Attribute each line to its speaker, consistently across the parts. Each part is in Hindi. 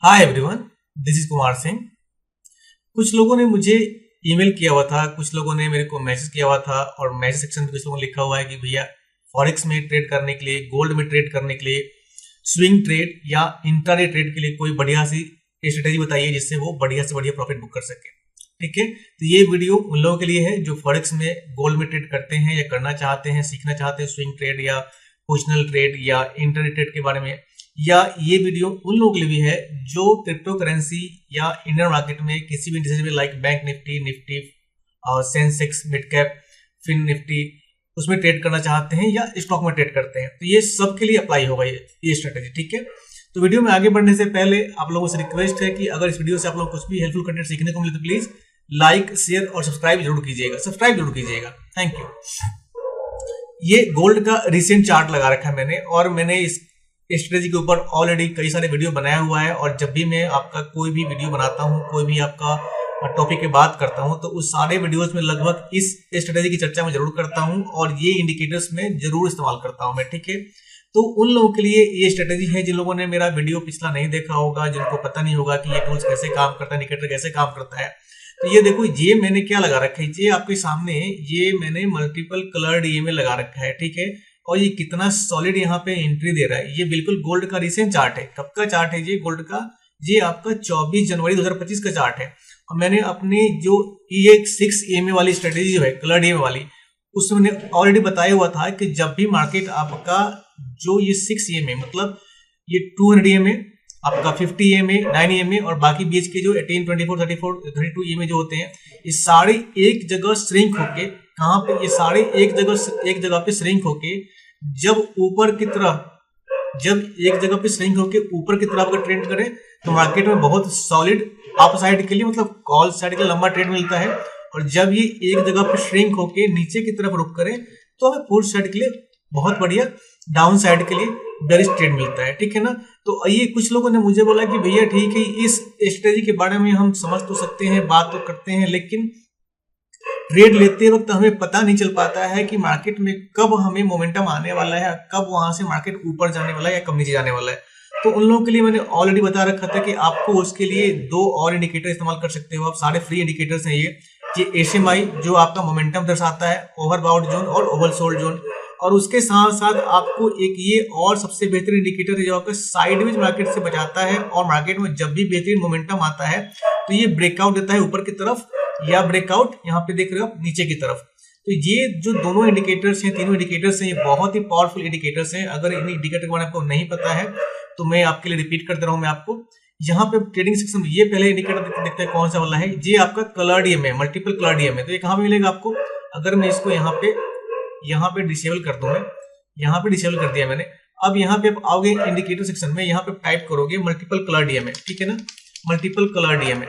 Speaker 1: Hi everyone, this is Kumar Singh. कुछ लोगों ने मुझे ईमेल किया हुआ था, कुछ लोगों ने मेरे को मैसेज किया हुआ था और मैसेज सेक्शन में कुछ लोगों ने लिखा हुआ है कि भैया फॉरेक्स में ट्रेड करने के लिए, गोल्ड में ट्रेड करने के लिए, स्विंग ट्रेड या इंट्राडे ट्रेड के लिए कोई बढ़िया सी स्ट्रेटेजी बताइए जिससे वो बढ़िया से बढ़िया प्रॉफिट बुक कर सके। ठीक है, तो ये वीडियो उन लोगों के लिए है जो फॉरेक्स में, गोल्ड में ट्रेड करते हैं या करना चाहते हैं, सीखना चाहते हैं स्विंग ट्रेड या पोजिशनल ट्रेड या इंट्राडे ट्रेड के बारे में। या ये वीडियो उन लोगों के लिए भी है जो क्रिप्टो करेंसी या इंडियन मार्केट में किसी भी इंडेक्स में लाइक बैंक निफ्टी और Sensex, mid cap, fin Nifty उसमें ट्रेड करना चाहते हैं या स्टॉक में ट्रेड करते हैं। तो ये सबके लिए अप्लाई होगा ये स्ट्रेटेजी। ठीक है, तो वीडियो में आगे बढ़ने से पहले आप लोगों से रिक्वेस्ट है कि अगर इस वीडियो से आप लोग कुछ भी हेल्पफुल कंटेंट सीखने को मिले तो प्लीज लाइक, शेयर और सब्सक्राइब जरूर कीजिएगा। Thank you. ये गोल्ड का रिसेंट चार्ट लगा रखा है मैंने, और मैंने इस स्ट्रेटेजी के ऊपर ऑलरेडी कई सारे वीडियो बनाया हुआ है। और जब भी मैं आपका कोई भी वीडियो बनाता हूँ, कोई भी आपका टॉपिक पे बात करता हूँ, तो उस सारे वीडियोस में लगभग इस स्ट्रेटेजी की चर्चा मैं जरूर करता हूँ और ये इंडिकेटर्स में जरूर इस्तेमाल करता हूँ मैं। ठीक है, तो उन लोगों के लिए ये स्ट्रेटेजी है जिन लोगों ने मेरा वीडियो पिछला नहीं देखा होगा, जिनको पता नहीं होगा कि ये टूल्स कैसे काम करता है, इंडिकेटर कैसे काम करता है। तो ये देखो, ये मैंने क्या लगा रखा है, ये आपके सामने ये मैंने मल्टीपल कलर्ड ईएमए लगा रखा है। ठीक है, और ये कितना सॉलिड यहाँ पे एंट्री दे रहा है। ये बिल्कुल गोल्ड का रिसेंट चार्ट है। कब का चार्ट है ये गोल्ड का? ये आपका 24 जनवरी 2025 का चार्ट है। और मैंने अपनी जो ये 6 ईएमए वाली स्ट्रेटेजी जो है, कलर्ड ईएमए वाली, उसमें मैंने ऑलरेडी बताया हुआ था कि जब भी मार्केट आपका जो ये 6 ईएमए मतलब ये 200 ईएमए, आपका 50 ईएमए, 9 ईएमए और बाकी बीच के जो 18, 24, 34, 32 ईएमए जो होते हैं, ये सारे एक जगह श्रिंक होके, कहां पे? ये सारे एक जगह पे श्रिंक होके जब एक जगह पे श्रिंक होके ऊपर की तरफ अगर ट्रेंड करें तो मार्केट में बहुत सॉलिड अप साइड के लिए, मतलब कॉल साइड के लिए लंबा ट्रेंड मिलता है। और जब ये एक जगह पे श्रिंक होके नीचे की तरफ रुक करें तो हमें पुट साइड के लिए बहुत बढ़िया, डाउन साइड के लिए बेरिश ट्रेड मिलता है। ठीक है ना, तो ये कुछ लोगों ने मुझे बोला कि भैया ठीक है, इस स्ट्रेटेजी के बारे में हम समझ तो सकते हैं, बात तो करते हैं, लेकिन ट्रेड लेते वक्त हमें पता नहीं चल पाता है कि मार्केट में कब हमें मोमेंटम आने वाला है, कब वहां से मार्केट ऊपर जाने वाला है या कब नीचे जाने वाला है। तो उन लोगों के लिए मैंने ऑलरेडी बता रखा था कि आपको उसके लिए 2 और इंडिकेटर इस्तेमाल कर सकते हो आप। सारे फ्री इंडिकेटर्स हैं ये एसएमआई जो आपका मोमेंटम दर्शाता है, ओवरबाउट जोन और ओवरसोल्ड जोन, और उसके साथ साथ आपको एक ये और सबसे बेहतरीन इंडिकेटर है जो आपको साइडवेज मार्केट से बचाता है। और मार्केट में जब भी बेहतरीन मोमेंटम आता है तो ये ब्रेकआउट देता है ऊपर की तरफ या ब्रेकआउट यहाँ पे देख रहे हो आप नीचे की तरफ। तो ये जो दोनों इंडिकेटर्स हैं, तीनों इंडिकेटर्स हैं, ये बहुत ही पावरफुल इंडिकेटर्स हैं। अगर इन इंडिकेटर के बारे में आपको नहीं पता है तो मैं आपके लिए रिपीट कर दे रहा हूँ मैं आपको। यहाँ पे ट्रेडिंग सेक्शन में ये पहले इंडिकेटर देखते हैं कौन सा वाला है। ये आपका coloured EMA, multiple coloured EMA. तो ये कहाँ पे मिलेगा आपको? अगर मैं इसको यहाँ पे डिसेबल कर दूं, मैं यहाँ पे डिसेबल कर दिया मैंने। अब यहाँ पे आप आओगे इंडिकेटर सेक्शन में, यहाँ पे टाइप करोगे मल्टीपल कलर्ड ईएमए। ठीक है ना, मल्टीपल कलर्ड ईएमए।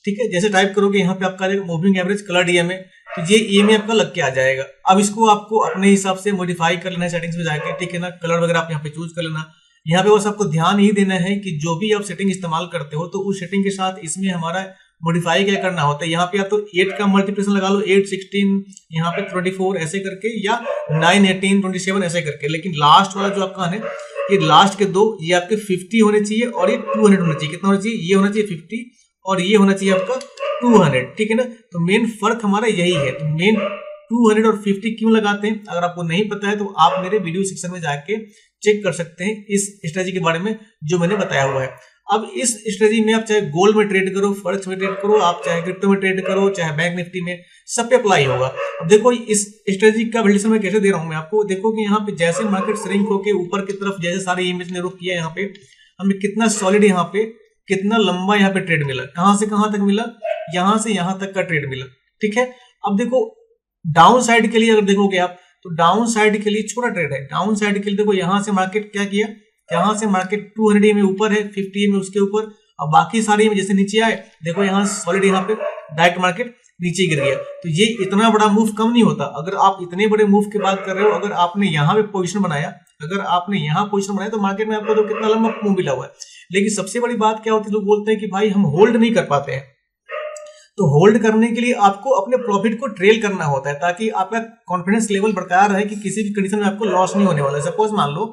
Speaker 1: ठीक है, जैसे टाइप करोगे यहाँ पे आपका मूविंग एवरेज कलर्ड ईएमए, तो ये ईएमए आपका लग के आ जाएगा। अब इसको आपको अपने हिसाब से मॉडिफाई कर लेना है सेटिंग्स में जाके। ठीक है ना, कलर वगैरह आप यहाँ पे चूज कर लेना। यहाँ पे बस आपको ध्यान ही देना है कि जो भी आप सेटिंग इस्तेमाल करते हो तो उस सेटिंग के साथ इसमें हमारा मॉडिफाई क्या करना होता है। यहाँ पे आप तो 8 का मल्टीप्लिकेशन लगा लो, 8, 16, यहाँ पे 24 ऐसे करके, या 9, 18, 27 ऐसे करके। लेकिन लास्ट वाला जो आपका है, ये लास्ट के 2 ये आपके 50 होने चाहिए और ये 200 होना चाहिए। कितना होना चाहिए? ये होना चाहिए 50 और ये होना चाहिए आपका 200। ठीक है ना, तो मेन फर्क हमारा यही है। तो मेन 200 और 50 क्यों लगाते हैं, अगर आपको नहीं पता है तो आप मेरे वीडियो सेक्शन में जाके चेक कर सकते हैं इस स्ट्रेटेजी के बारे में जो मैंने बताया हुआ है। अब इस स्ट्रेटेजी में आप चाहे गोल्ड में ट्रेड करो, फॉरेक्स में ट्रेड करो, आप चाहे क्रिप्टो में ट्रेड करो, चाहे बैंक निफ्टी में, सब पे अप्लाई होगा। अब देखो इस स्ट्रेटेजी का वैल्यूएशन मैं कैसे दे रहा हूं मैं आपको। देखो कि यहाँ पे जैसे मार्केट श्रिंक होके ऊपर की तरफ जैसे सारे इमेज ने रुक किया, यहाँ पे हमें कितना सॉलिड, यहाँ पे कितना लंबा यहाँ पे ट्रेड मिला, कहां से कहां तक मिला, यहां से यहां तक का ट्रेड मिला। ठीक है, अब देखो डाउन साइड के लिए अगर देखोगे आप तो डाउन साइड के लिए छोटा ट्रेड है। डाउन साइड के लिए देखो यहाँ से मार्केट क्या किया, यहाँ से मार्केट 200 ईएमए ऊपर है, 50 ईएमए उसके ऊपर, और बाकी सारे जैसे नीचे आए, देखो यहाँ सॉलिड, यहाँ पे डायरेक्ट मार्केट नीचे गिर गया। तो ये इतना बड़ा मूव कम नहीं होता। अगर आप इतने बड़े मूव की बात कर रहे हो, अगर आपने यहाँ पे पोजीशन बनाया, तो मार्केट में आपको तो कितना लंबा मूव मिला हुआ है। लेकिन सबसे बड़ी बात क्या होती है, लोग बोलते हैं कि भाई हम होल्ड नहीं कर पाते हैं। तो होल्ड करने के लिए आपको अपने प्रॉफिट को ट्रेल करना होता है ताकि आपका कॉन्फिडेंस लेवल बरकरार रहे कि किसी भी कंडीशन में आपको लॉस नहीं होने वाला है। सपोज मान लो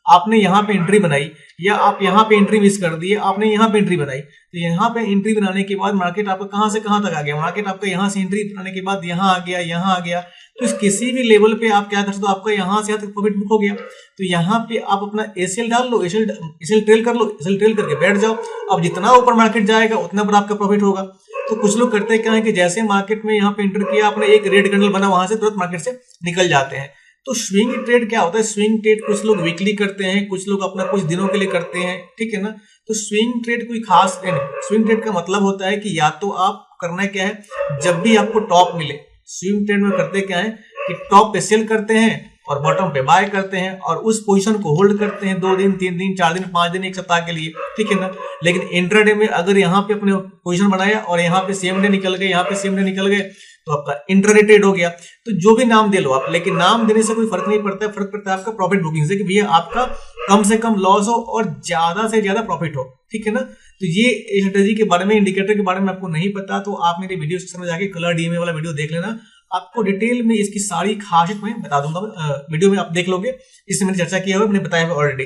Speaker 1: आपने यहाँ पे एंट्री बनाई या आप यहाँ पे एंट्री मिस कर दी, आपने यहाँ पे एंट्री बनाई, तो यहाँ पे एंट्री बनाने के बाद मार्केट आपका कहाँ से कहाँ तक आ गया, मार्केट आपका यहाँ से एंट्री बनाने के बाद यहाँ आ गया, यहाँ आ गया, तो इस किसी भी लेवल पे आप क्या कर सकते हो, आपका यहाँ से यहाँ तक प्रॉफिट बुक हो गया। तो यहाँ पे आप अपना एसएल डाल लो, एसएल ट्रेल कर लो, एसएल ट्रेल करके बैठ जाओ। अब जितना ऊपर मार्केट जाएगा उतना पर आपका प्रॉफिट होगा। तो कुछ लोग करते क्या है कि जैसे मार्केट में यहाँ पे एंटर किया आपने, एक रेड कैंडल बना, वहां से तुरंत मार्केट से निकल जाते हैं। तो स्विंग ट्रेड क्या होता है, स्विंग ट्रेड कुछ लोग वीकली करते हैं, कुछ लोग अपना कुछ दिनों के लिए करते हैं, ठीक है ना। तो स्विंग ट्रेड कोई खास नहीं, स्विंग ट्रेड का मतलब होता है कि या तो आप करना क्या है, जब भी आपको टॉप मिले, स्विंग ट्रेड में करते क्या है कि टॉप पे सेल करते हैं और बॉटम पे बाय करते हैं और उस पोजीशन को होल्ड करते हैं 2 दिन 3 दिन 4 दिन 5 दिन 1 सप्ताह के लिए, ठीक है ना। लेकिन इंट्राडे में अगर यहाँ पे अपने पोजीशन बनाया और यहाँ पे सेम डे निकल गए, यहाँ पे सेम डे निकल गए, तो आपका इंट्राडे ट्रेड हो गया। तो जो भी नाम दे लो आप, लेकिन नाम देने से कोई फर्क नहीं पड़ता है, फर्क पड़ता है आपका प्रॉफिट बुकिंग से कि भैया आपका कम से कम लॉस हो और ज्यादा से ज्यादा प्रॉफिट हो, ठीक है ना। तो ये स्ट्रेटेजी के बारे में, इंडिकेटर के बारे में आपको नहीं पता तो आप मेरे वीडियो सेक्शन में जाके कलर डीएमए वाला वीडियो देख लेना, आपको डिटेल में इसकी सारी खासियत मैं बता दूंगा, वीडियो में आप देख लोगे, इससे मैंने चर्चा किया हुआ, मैंने बताया हुआ ऑलरेडी।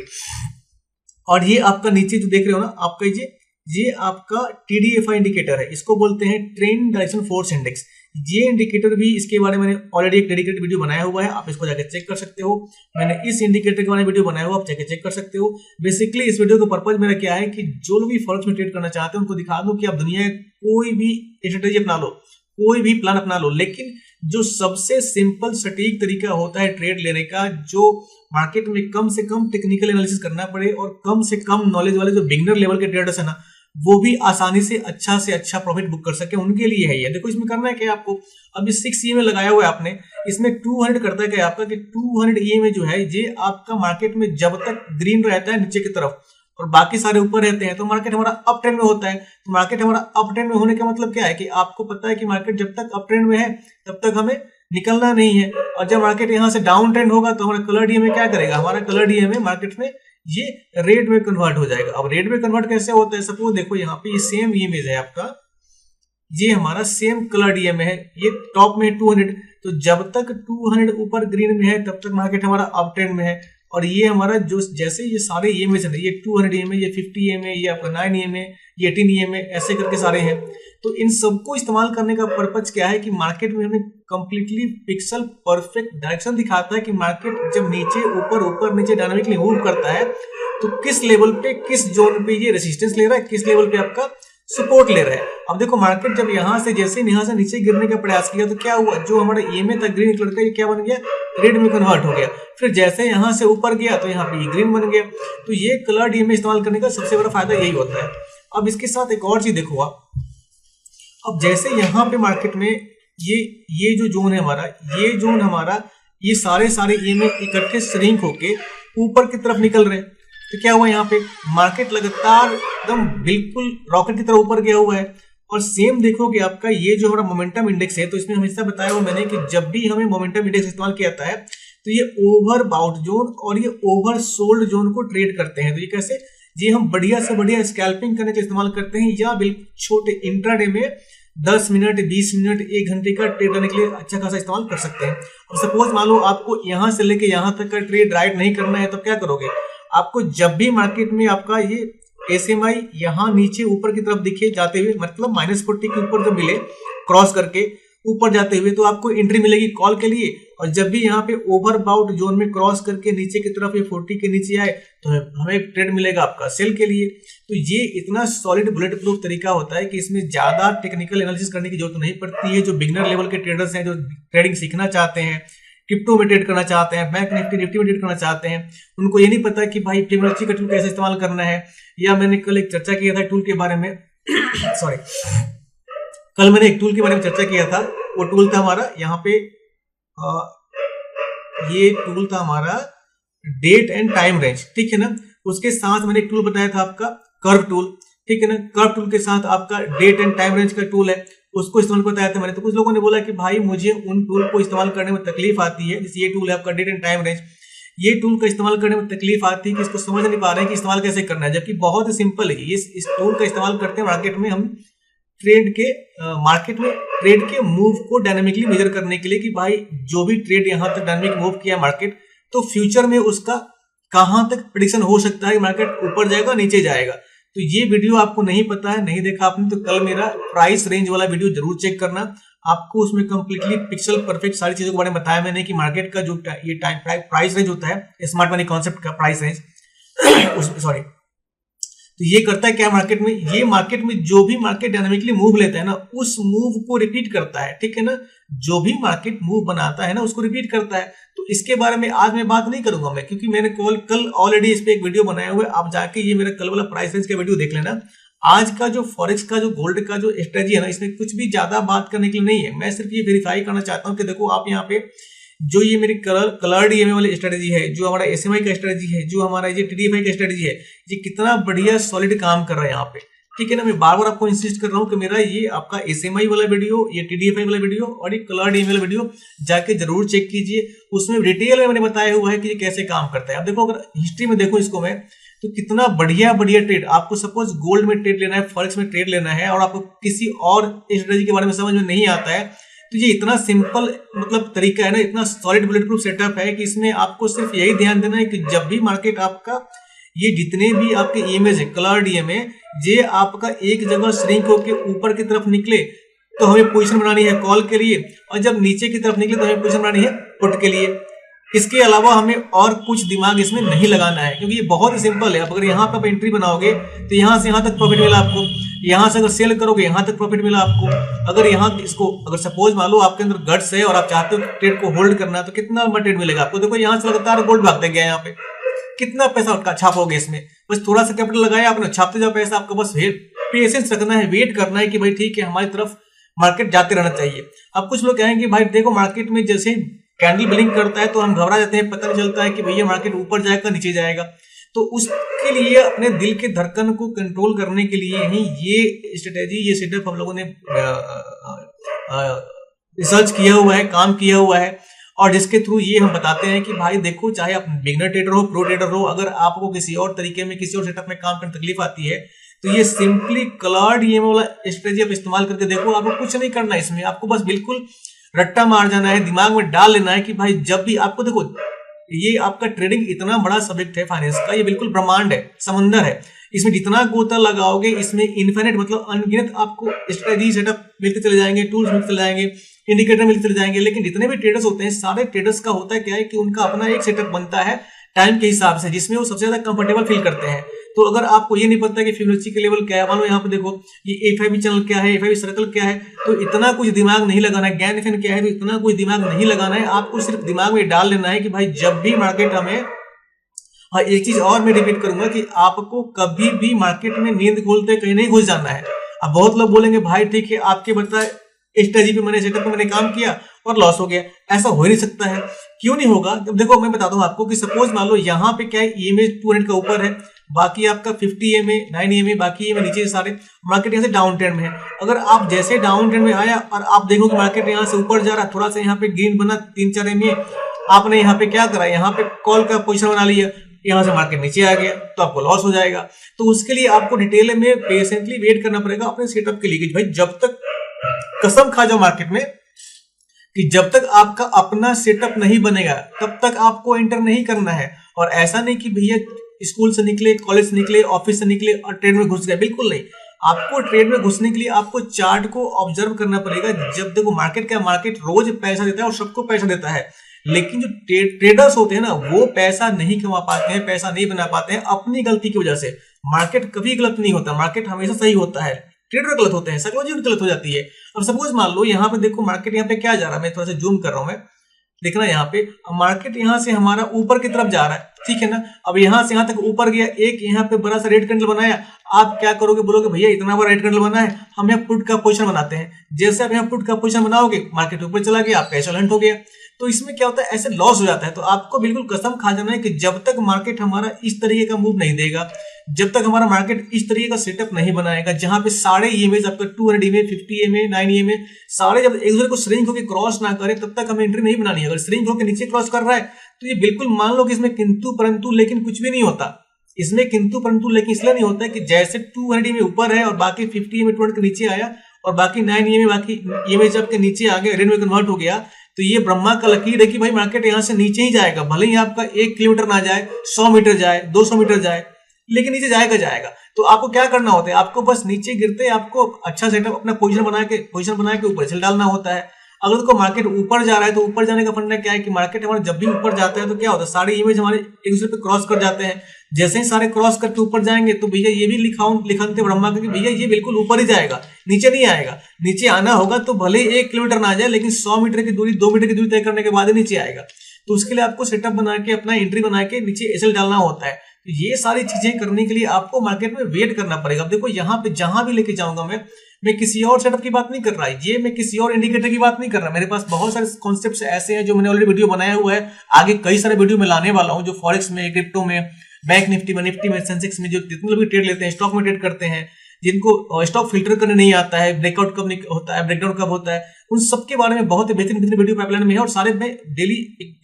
Speaker 1: और ये आपका नीचे जो देख रहे हो ना, आपका ये आपका TDFI इंडिकेटर है, इसको बोलते हैं ट्रेंड डायरेक्शन फोर्स इंडेक्स। ये इंडिकेटर भी, इसके बारे में मैंने ऑलरेडी एक डेडिकेटेड वीडियो बनाया हुआ है, आप इसको जाकर चेक कर सकते हो। मैंने इस इंडिकेटर के बारे में वीडियो बनाया हुआ, आप जाकर चेक कर सकते हो। बेसिकली इस वीडियो का पर्पज मेरा क्या है कि जो लोग भी फॉरेक्स में ट्रेड करना चाहते हैं उनको दिखा दूं कि आप दुनिया में कोई भी स्ट्रेटेजी अपना लो, कोई भी प्लान अपना लो, लेकिन जो सबसे सिंपल सटीक तरीका होता है ट्रेड लेने का, जो मार्केट में कम से कम टेक्निकल एनालिसिस करना पड़े और कम से कम नॉलेज वाले जो बिगिनर लेवल के ट्रेडर्स है ना, वो भी आसानी से अच्छा प्रॉफिट बुक कर सके, उनके लिए है ये। देखो इसमें करना है क्या आपको, अभी 6 EMA लगाया हुआ है आपने, इसमें 200 करता है क्या आपका कि 200 EMA जो है ये आपका मार्केट में जब तक ग्रीन रहता है नीचे की तरफ और बाकी सारे ऊपर रहते हैं तो मार्केट हमारा अप ट्रेंड में होता है। तो मार्केट हमारा अप ट्रेंड में होने का मतलब क्या है कि आपको पता है कि मार्केट जब तक अप ट्रेंड में है तब तक हमें निकलना नहीं है, और जब मार्केट यहाँ से डाउन ट्रेंड होगा तो हमारा कलर डीएमए क्या करेगा, हमारा कलर डीएमए मार्केट में ये रेड में कन्वर्ट हो जाएगा। अब रेड में कन्वर्ट कैसे होता है, सपोज देखो यहाँ पे ये सेम इमेज है आपका, ये हमारा सेम कलर डीएमए है, ये टॉप में 200, तो जब तक 200 ऊपर ग्रीन में है तब तक मार्केट हमारा अप ट्रेंड में है। और ये हमारा जो जैसे ये सारे EMA है, ये 200 EMA, ये 50 EMA, ये आपका 9 EMA, ये 18 EMA, ऐसे करके सारे हैं। तो इन सबको इस्तेमाल करने का पर्पज क्या है कि मार्केट में हमें कंप्लीटली पिक्सल परफेक्ट डायरेक्शन दिखाता है कि मार्केट जब नीचे ऊपर ऊपर नीचे डायनामिकली मूव करता है तो किस लेवल पे, किस जोन पे ये रेजिस्टेंस ले रहा है, किस लेवल पे आपका सपोर्ट ले रहा है। अब देखो मार्केट जब यहाँ से जैसे यहाँ से नीचे गिरने का प्रयास किया तो क्या हुआ, जो हमारा EMA था ग्रीन कलर का, ये क्या बन गया, रेड में कन्वर्ट हो गया। फिर जैसे यहाँ से ऊपर गया तो यहाँ पे ग्रीन बन गया। तो ये कलर EMA इस्तेमाल करने का सबसे बड़ा फायदा यही होता है। अब इसके साथ एक और चीज देखो आप, अब जैसे यहाँ पे मार्केट में ये जो जोन है हमारा, ये जोन हमारा, ये सारे EMA इकट्ठे श्रिंक होके ऊपर की तरफ निकल रहे हैं। तो क्या हुआ, यहाँ पे मार्केट लगातार एकदम बिल्कुल रॉकेट की तरह ऊपर गया हुआ है। और सेम देखोगे आपका ये जो हमारा मोमेंटम इंडेक्स है, तो इसमें हमेशा बताया हुआ मैंने कि जब भी हमें मोमेंटम इंडेक्स इस्तेमाल किया जाता है तो ये ओवर बाउट जोन और ये ओवर सोल्ड जोन को ट्रेड करते हैं। तो ये कैसे, ये हम बढ़िया से बढ़िया स्कैल्पिंग करने का इस्तेमाल करते हैं, या बिल्कुल छोटे इंट्राडे में 10 मिनट 20 मिनट 1 घंटे का ट्रेड करने के लिए अच्छा खासा इस्तेमाल कर सकते हैं। और सपोज मान लो आपको यहाँ से लेके यहाँ तक का ट्रेड राइट नहीं करना है, तो क्या करोगे, आपको जब भी मार्केट में आपका ये SMI यहाँ नीचे ऊपर की तरफ दिखे जाते हुए, मतलब -40 के ऊपर जब मिले क्रॉस करके ऊपर जाते हुए, तो आपको एंट्री मिलेगी कॉल के लिए। और जब भी यहाँ पे ओवरबाउट जोन में क्रॉस करके नीचे की तरफ ये 40 के नीचे आए तो हमें ट्रेड मिलेगा आपका सेल के लिए। तो ये इतना सॉलिड बुलेट प्रूफ तरीका होता है कि इसमें ज्यादा टेक्निकल एनालिसिस करने की जरूरत नहीं पड़ती है। जो बिगिनर लेवल के ट्रेडर्स हैं, जो ट्रेडिंग सीखना चाहते हैं, क्रिप्टो में ट्रेड करना चाहते हैं, बैंक निफ्टी में ट्रेड करना चाहते हैं, उनको ये नहीं पता कि भाई फिबोनाची का टूल कैसे इस्तेमाल करना है। या मैंने कल एक चर्चा किया था टूल के बारे में सॉरी, कल मैंने एक टूल के बारे में चर्चा किया था। वो टूल था हमारा यहाँ पे ये टूल था हमारा डेट एंड टाइम रेंज, ठीक है ना। उसके साथ मैंने एक टूल बताया था आपका कर्व टूल, ठीक है ना। कर्व टूल के साथ आपका डेट एंड टाइम रेंज का टूल है, उसको इस्तेमाल बताया था मैंने। तो कुछ लोगों ने बोला कि भाई मुझे उन टूल को इस्तेमाल करने में तकलीफ आती है, जैसे ये टूल है आपका डेट एंड टाइम रेंज, ये टूल का इस्तेमाल करने में तकलीफ आती है कि इसको समझ नहीं पा रहे हैं कि इस्तेमाल कैसे करना है, जबकि बहुत ही सिंपल है। इस टूल का इस्तेमाल करते हैं मार्केट में हम मार्केट में ट्रेड के मूव को डायनामिकली मेजर करने के लिए कि भाई जो भी ट्रेड यहाँ तक डायनामिक मूव किया मार्केट, तो फ्यूचर में उसका कहां तक प्रेडिक्शन हो सकता है मार्केट ऊपर जाएगा नीचे जाएगा। तो ये वीडियो आपको नहीं पता है, नहीं देखा आपने, तो कल मेरा प्राइस रेंज वाला वीडियो जरूर चेक करना। आपको उसमें कंप्लीटली पिक्सल परफेक्ट सारी चीजों के बारे में बताया मैंने कि मार्केट का जो ये टाइम प्राइस रेंज होता है, स्मार्ट मनी कॉन्सेप्ट का प्राइस रेंज सॉरी, तो ये करता है क्या मार्केट में, ये मार्केट में जो भी मार्केट डायनामिकली मूव लेता है ना, उस मूव को रिपीट करता है, ठीक है ना। जो भी मार्केट मूव बनाता है ना, उसको रिपीट करता है। तो इसके बारे में आज मैं बात नहीं करूंगा मैं, क्योंकि मैंने कल ऑलरेडी इस पे एक वीडियो बनाया हुआ है। आप जाके ये मेरा कल वाला प्राइस रेंज का वीडियो देख लेना। आज का जो फॉरेक्स का जो गोल्ड का जो स्ट्रेटजी है ना, इसमें कुछ भी ज्यादा बात करने के लिए नहीं है। मैं सिर्फ ये वेरीफाई करना चाहता हूँ कि देखो आप यहाँ पे जो ये मेरी कलर्ड ईएमए वाली स्ट्रेटजी है, जो हमारा एसएमआई का स्ट्रेटजी है, जो हमारा ये टीडीएफआई का स्ट्रेटजी है, ये कितना बढ़िया सॉलिड काम कर रहा है यहाँ पे, ठीक है ना। मैं बार बार आपको इंसिस्ट कर रहा हूँ कि मेरा ये आपका एसएमआई वाला वीडियो, ये टीडीएफआई वाला वीडियो और ये कलर्ड ईएमए वाला वीडियो जाके जरूर चेक कीजिए। उसमें डिटेल में मैंने बताया हुआ है कि ये कैसे काम करता है। अब देखो, अगर हिस्ट्री में देखो इसको मैं, तो कितना बढ़िया बढ़िया ट्रेड, आपको सपोज गोल्ड में ट्रेड लेना है, फॉरेक्स में ट्रेड लेना है, और आपको किसी और स्ट्रेटजी के बारे में समझ में नहीं आता है, तो ये इतना सिंपल मतलब तरीका है ना, इतना सॉलिड बुलेट प्रूफ सेटअप है कि इसमें आपको सिर्फ यही ध्यान देना है कि जब भी मार्केट आपका ये जितने भी आपके ईएमएज है, कलर्ड ईएमए, ये आपका एक जगह श्रिंक होकर ऊपर की तरफ निकले तो हमें पोजीशन बनानी है कॉल के लिए, और जब नीचे की तरफ निकले तो हमें पोजीशन बनानी है पुट के लिए। इसके अलावा हमें और कुछ दिमाग इसमें नहीं लगाना है, क्योंकि ये बहुत ही सिंपल है। अब अगर यहाँ पे आप एंट्री बनाओगे तो यहाँ से यहाँ तक प्रॉफिट मिला आपको, यहाँ से अगर सेल करोगे यहाँ तक प्रॉफिट मिला आपको। अगर यहाँ इसको अगर सपोज मान लो आपके अंदर गट्स है और आप चाहते हो ट्रेड को होल्ड करना, तो कितना लंबा ट्रेड मिलेगा आपको। देखो यहाँ से लगातार गोल्ड भागते गया, यहाँ पे कितना पैसा छापोगे इसमें, बस थोड़ा सा कैपिटल लगाया आपने, छापते जाओ पैसा। आपको बस पेशेंस रखना है, वेट करना है कि भाई ठीक है हमारी तरफ मार्केट जाते रहना चाहिए। अब कुछ लोग कहेंगे भाई देखो मार्केट में जैसे कैंडल ब्लिंक करता है तो हम घबरा जाते हैं, पता नहीं चलता है कि भैया मार्केट ऊपर जाएगा नीचे जाएगा। तो उसके लिए अपने दिल के धड़कन को कंट्रोल करने के लिए ही ये स्ट्रेटेजी, ये सेटअप हम लोगों ने रिसर्च किया हुआ है, काम किया हुआ है, और जिसके थ्रू ये हम बताते हैं कि भाई देखो, चाहे आप बिगिनर ट्रेडर हो, प्रो ट्रेडर हो, अगर आपको किसी और तरीके में किसी और सेटअप में काम करने तकलीफ आती है तो ये सिंपली कलर्ड ईएमए वाला स्ट्रेटजी आप इस्तेमाल करके देखो। आपको कुछ नहीं करना है इसमें, आपको बस बिल्कुल रट्टा मार जाना है, दिमाग में डाल लेना है कि भाई जब भी आपको देखो, ये आपका ट्रेडिंग इतना बड़ा सब्जेक्ट है फाइनेंस का, ये बिल्कुल ब्रह्मांड है, समंदर है। इसमें जितना गोता लगाओगे इसमें इन्फिनिट मतलब अनगिनत आपको स्ट्रेटजी सेटअप मिलते चले जाएंगे, टूल्स मिलते चले जाएंगे, इंडिकेटर मिलते चले जाएंगे। लेकिन जितने भी ट्रेडर्स होते हैं, सारे ट्रेडर्स का होता है क्या है कि उनका अपना एक सेटअप बनता है टाइम के हिसाब से, जिसमें वो सबसे ज्यादा कंफर्टेबल फील करते हैं। तो अगर आपको ये नहीं पता कि फिबोनाची के लेवल क्या है, मान लो यहाँ पे देखो ये F5 चैनल क्या है, F5 सर्कल क्या है, तो इतना कुछ दिमाग नहीं लगाना है। गैन फैन क्या है, तो इतना कुछ दिमाग नहीं लगाना है। आपको सिर्फ दिमाग में डाल लेना है कि भाई जब भी मार्केट हमें, हाँ एक चीज और मैं रिपीट करूंगा कि आपको कभी भी मार्केट में नींद खोलते कहीं नहीं घुस जाना है। अब बहुत लोग बोलेंगे भाई ठीक है आपके बताए स्ट्रेटजी पे मैंने सेटअप पे मैंने काम किया और लॉस हो गया, ऐसा हो ही नहीं सकता है। क्यों नहीं होगा? जब देखो मैं बताता हूँ आपको कि सपोज मान लो यहाँ पे क्या है, ईएमए 200 का ऊपर है, बाकी आपका 50 ईएमए 9 ईएमए बाकी ईएमए नीचे सारे, मार्केट यहाँ से डाउन ट्रेंड में है। अगर आप जैसे डाउन ट्रेंड में आया और आप देखो कि मार्केट यहाँ से ऊपर जा रहा है, थोड़ा सा यहाँ पे ग्रीन बना 3-4 ईएमए, आपने यहाँ पे क्या करा, यहाँ पे कॉल का पोजीशन बना लिया, यहाँ से मार्केट नीचे आ गया तो आपको लॉस हो जाएगा। तो उसके लिए आपको डिटेल में पेशेंटली वेट करना पड़ेगा अपने सेटअप के लिए कि भाई जब तक कसम खा जाओ मार्केट में कि जब तक आपका अपना सेटअप नहीं बनेगा तब तक आपको एंटर नहीं करना है। और ऐसा नहीं कि भैया स्कूल से निकले, कॉलेज से निकले, ऑफिस से निकले और ट्रेड में घुस गए, बिल्कुल नहीं। आपको ट्रेड में घुसने के लिए आपको चार्ट को ऑब्जर्व करना पड़ेगा। जब देखो मार्केट क्या, मार्केट रोज पैसा देता है और सबको पैसा देता है, लेकिन जो ट्रेडर्स होते हैं ना वो पैसा नहीं कमा पाते हैं, पैसा नहीं बना पाते हैं अपनी गलती की वजह से। मार्केट कभी गलत नहीं होता, मार्केट हमेशा सही होता है, ट्रेडर गलत होते हैं, साइकोलॉजी गलत हो जाती है। अब सपोज मान लो यहाँ पे देखो मार्केट यहाँ पे क्या जा रहा है, मैं थोड़ा सा जूम कर रहा हूँ, मैं देखना यहाँ पे मार्केट यहाँ से हमारा ऊपर की तरफ जा रहा है, ठीक है ना। अब यहाँ से यहाँ तक ऊपर गया, एक यहाँ पे बड़ा सा रेड कैंडल बनाया, आप क्या करोगे, बोलोगे भैया इतना बड़ा रेड कैंडल बना है, हम यहाँ पुट का पोजीशन बनाते हैं। जैसे आप यहाँ पुट का पोजीशन बनाओगे, मार्केट ऊपर चला गया, आप पैसा लंट हो गया। तो इसमें क्या होता है, ऐसे लॉस हो जाता है। तो आपको बिल्कुल कसम खा जाना है कि जब तक मार्केट हमारा इस तरीके का मूव नहीं देगा, जब तक हमारा मार्केट इस तरीके का सेटअप नहीं बनाएगा जहां पे सारे ईएमए आपका 200 ईएमए, 50 ईएमए, 9 ईएमए सारे जब एक दूसरे को श्रिंक होकर क्रॉस ना करे, तब तक हमें एंट्री नहीं बनानी है। अगर श्रिंक होकर नीचे क्रॉस कर रहा है तो ये बिल्कुल मान लो कि इसमें किंतु परंतु लेकिन कुछ भी नहीं होता। इसमें किंतु परंतु लेकिन इसलिए नहीं होता है कि जैसे 200 ईएमए ऊपर है और बाकी 50 ईएमए 200 के नीचे आया और बाकी 9 ईएमए बाकी ईएमए जब के नीचे आ गया, रेड में कन्वर्ट हो गया, तो ये ब्रह्मा का लकीर है कि भाई मार्केट यहाँ से नीचे ही जाएगा, भले ही आपका 1 किलोमीटर ना जाए, 100 मीटर जाए, 200 मीटर जाए, लेकिन नीचे जाएगा जाएगा। तो आपको क्या करना होता है, आपको बस नीचे गिरते आपको अच्छा सेटअप अपना पोजीशन बना के ऊपर चल डालना होता है। अगर उसको मार्केट ऊपर जा रहा है तो ऊपर जाने का फंडा क्या है कि मार्केट हमारा जब भी ऊपर जाता है तो क्या होता है, सारे इमेज हमारे एक दूसरे पे क्रॉस कर जाते हैं। जैसे ही सारे क्रॉस करके ऊपर जाएंगे तो भैया ये भी लिखनते ब्रह्मा का कि भैया ये बिल्कुल ऊपर ही जाएगा, नीचे नहीं आएगा। नीचे आना होगा तो भले 1 किलोमीटर ना जाए, लेकिन 100 मीटर की दूरी, 2 मीटर की दूरी तय करने के बाद ही नीचे आएगा। तो उसके लिए आपको सेटअप बना के अपना एंट्री बना के नीचे एसएल डालना होता है। ये सारी चीजें करने के लिए आपको मार्केट में वेट करना पड़ेगा। अब देखो यहाँ पे जहां भी लेके जाऊंगा मैं किसी और सेटअप की बात नहीं कर रहा, ये मैं किसी और इंडिकेटर की बात नहीं कर रहा। मेरे पास बहुत सारे कॉन्सेप्ट्स ऐसे हैं जो मैंने ऑलरेडी वीडियो बनाया हुआ है, आगे कई सारे वीडियो में लाने वाला हूं, जो फॉरेक्स में, क्रिप्टो में, बैंक निफ्टी में, सेंसेक्स में जो जितने लोग ट्रेड लेते हैं, स्टॉक में ट्रेड करते हैं, जिनको स्टॉक फिल्टर करने नहीं आता है, ब्रेकआउट कब होता है, ब्रेकडाउन कब होता है, उन सबके बारे में बहुत बेहतरीन वीडियो पाइपलाइन में है और सारे मैं डेली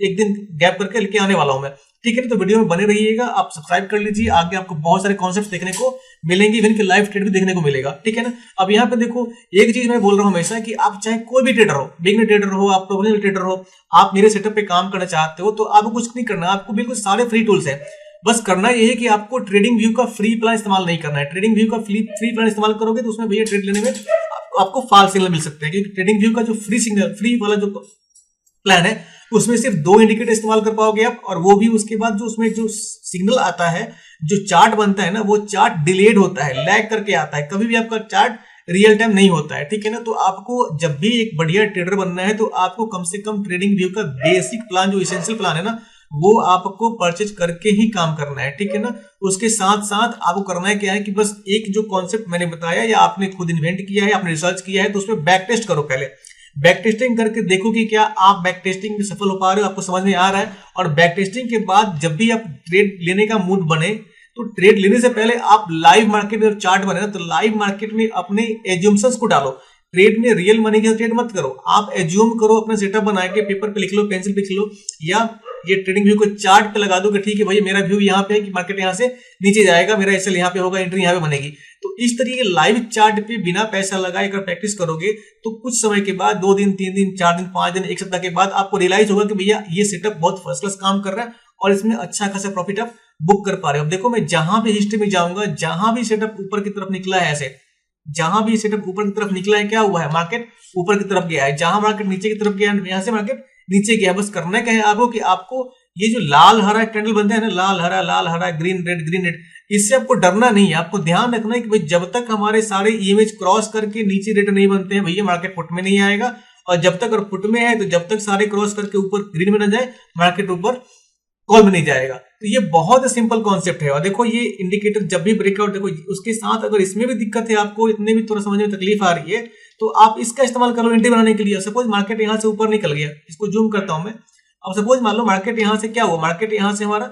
Speaker 1: एक दिन गैप करके लेके आने वाला हूं मैं। ठीक है, तो वीडियो में बने रहिएगा, आप सब्सक्राइब कर लीजिए, आगे आपको बहुत सारे कॉन्सेप्ट देखने को मिलेंगे, इवन कि लाइव ट्रेड भी देखने को मिलेगा। ठीक है ना। अब यहाँ पे देखो, एक चीज मैं बोल रहा हूँ हमेशा कि आप चाहे कोई भी ट्रेडर हो, बिगिनर ट्रेडर हो, आप प्रोफेशनल ट्रेडर हो, आप मेरे सेटअप पे काम करना चाहते हो तो आपको कुछ नहीं करना, आपको बिल्कुल सारे फ्री टूल्स है। बस करना यह है कि आपको ट्रेडिंग व्यू का फ्री प्लान इस्तेमाल नहीं करना है। ट्रेडिंग व्यू का फ्री प्लान इस्तेमाल करोगे तो उसमें भैया ट्रेड लेने में आपको फाल्स सिग्नल मिल सकते हैं, क्योंकि ट्रेडिंग व्यू का जो फ्री वाला जो प्लान है उसमें सिर्फ 2 इंडिकेटर इस्तेमाल कर पाओगे आप, और वो भी उसके बाद जो उसमें जो सिग्नल आता है, जो चार्ट बनता है ना, वो चार्ट डिलेड होता है, लैग करके आता है, कभी भी आपका चार्ट रियल टाइम नहीं होता है। ठीक है ना। तो आपको जब भी एक बढ़िया ट्रेडर बनना है तो आपको कम से कम ट्रेडिंग व्यू का बेसिक प्लान, जो इसेंशियल प्लान है ना, वो आपको परचेज करके ही काम करना है। ठीक है ना। उसके साथ साथ आपको करना है क्या है कि बस एक जो कॉन्सेप्ट मैंने बताया या आपने खुद इन्वेंट किया है, आपने रिसर्च किया है, तो उसमें बैक टेस्ट करो। पहले बैक टेस्टिंग करके देखो कि क्या आप बैक टेस्टिंग में सफल हो पा रहे हो, आपको समझ में आ रहा है। और बैक टेस्टिंग के बाद जब भी आप ट्रेड लेने का मूड बने, तो ट्रेड लेने से पहले आप लाइव मार्केट में चार्ट बने ना, तो लाइव मार्केट में अपने एज्यूम्शंस को डालो। ट्रेड में रियल मनी के ट्रेड मत करो, आप एज्यूम करो, अपना सेटअप बना के पेपर पे लिख लो, पेंसिल पे लिख लो, या ये ट्रेडिंग व्यू को चार्ट पे लगा दो कि ठीक है भाई, मेरा व्यू यहाँ पे है कि मार्केट यहाँ से नीचे जाएगा, मेरा एसएल यहाँ पे होगा, एंट्री यहाँ पे बनेगी। तो इस तरीके लाइव चार्ट पे बिना पैसा लगाए अगर प्रैक्टिस करोगे तो कुछ समय के बाद, 2 दिन, 3 दिन, 4 दिन, 5 दिन, 1 सप्ताह के बाद आपको रियलाइज होगा कि भैया ये सेटअप बहुत फर्स्ट क्लास काम कर रहा है और इसमें अच्छा खासा प्रॉफिट आप बुक कर पा रहे हो। अब देखो, मैं जहां भी हिस्ट्री में जाऊंगा, जहां भी सेटअप ऊपर की तरफ निकला है, ऐसे जहां भी सेटअप ऊपर की तरफ निकला है, क्या हुआ है, मार्केट ऊपर की तरफ गया है। जहां मार्केट नीचे की तरफ गया है, यहां से मार्केट नीचे गया। बस करना क्या है आपको कि आपको ये जो लाल हरा कैंडल बनते हैं ना, लाल हरा, ग्रीन रेड, इससे आपको डरना नहीं है। आपको ध्यान रखना है कि भाई जब तक हमारे सारे इमेज क्रॉस करके नीचे रेड नहीं बनते हैं, भैया मार्केट फुट में नहीं आएगा। और जब तक अगर फुट में है तो जब तक सारे क्रॉस करके ऊपर ग्रीन में ना जाए, मार्केट ऊपर कॉल में नहीं जाएगा। तो ये बहुत सिंपल कॉन्सेप्ट है। और देखो, ये इंडिकेटर जब भी ब्रेकआउट, देखो उसके साथ अगर इसमें भी दिक्कत है, आपको इतने भी थोड़ा समझने में तकलीफ आ रही है, तो आप इसका इस्तेमाल करो एंट्री बनाने के लिए। सपोज मार्केट यहां से ऊपर निकल गया, इसको जूम करता हूं मैं। अब सपोज मान लो मार्केट यहां से क्या हुआ, मार्केट यहां से हमारा